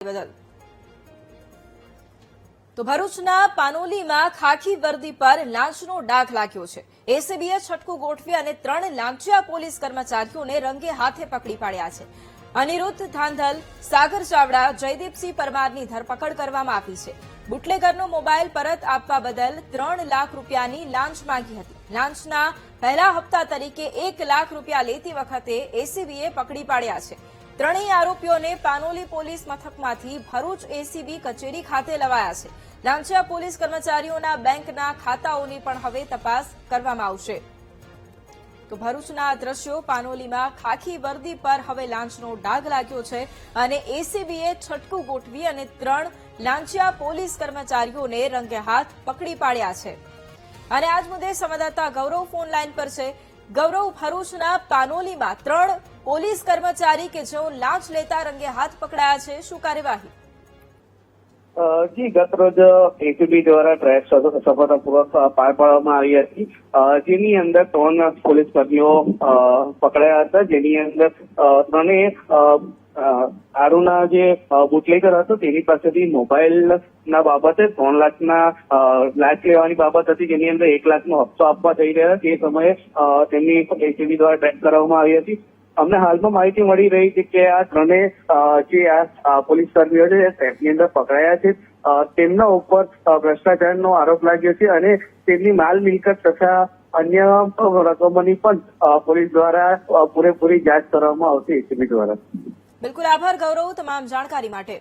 બદલ તો ભરૂચના પાનોલીમાં ખાખી વર્દી પર લાંચનો ડાઘ લાગ્યો છે। એસીબીએ છટકું ગોઠવી અને 3 લાંચિયા પોલીસ કર્મચારીઓને રંગે હાથે પકડી પાડ્યા છે। અનિરુદ્ધ ધાંધલ, સાગર ચાવડા, જયદીપસિંહ પરમારની ધરપકડ કરવામાં આવી છે। બુટલેગરનો મોબાઈલ પરત આપવા બદલ 3 લાખ રૂપિયાની લાંચ માંગી હતી। લાંચના પહેલા હપ્તા તરીકે 1 લાખ રૂપિયા લેતી વખતે એસીબીએ પકડી પાડ્યા છે। ત્રણેય આરોપીઓને પાનોલી પોલીસ મથકમાંથી ભરૂચ એસીબી કચેરી ખાતે લવાયા છે। લાંચિયા પોલીસ કર્મચારીઓના બેંકના ખાતાઓની પણ હવે તપાસ કરવામાં આવશે। તો ભરૂચના દ્રશ્યો, પાનોલીમાં ખાખી વર્દી પર હવે લાંચનો ડાઘ લાગ્યો છે અને એસીબીએ છટકું ગોઠવી અને 3 લાંચિયા પોલીસ કર્મચારીઓને રંગે હાથ પકડી પાડ્યા છે। અને આજ મુદ્દે સંવાદદાતા ગૌરવ ફોન લાઈન પર છે। ગૌરવ, ભરૂચના પાનોલીમાં 3 પોલીસ કર્મચારી કે જેઓ લાંચ લેતા રંગે હાથ પકડાયા છે, શું કાર્યવાહી? જી, ગતરોજ એસીબી દ્વારા ટ્રેક સફળતાપૂર્વક પાર પાડવામાં આવી હતી, જેની અંદર 3 પોલીસ કર્મીઓ પકડાયા હતા, જેની અંદર આરુના જે બુટલેગર હતો તેની પાસેથી મોબાઈલ ના બાબતે 3 લાખના લાંચ લેવાની બાબત હતી, જેની અંદર 1 લાખનો હપ્તો આપવા થઈ રહ્યા તે સમયે તેમની એસીબી દ્વારા ટ્રેક કરવામાં આવી હતી। અમને હાલમાં માહિતી મળી રહી છે કે આ 3 જે આ પોલીસ કર્મીઓ છે ટ્રેકની અંદર પકડાયા છે, તેમના ઉપર ભ્રષ્ટાચારનો આરોપ લાગ્યો છે અને તેમની માલ મિલકત તથા અન્ય રકમોની પણ પોલીસ દ્વારા પૂરેપૂરી જાંચ કરવામાં આવશે એસીબી દ્વારા। બિલકુલ, આભાર ગૌરવ તમામ જાણકારી માટે।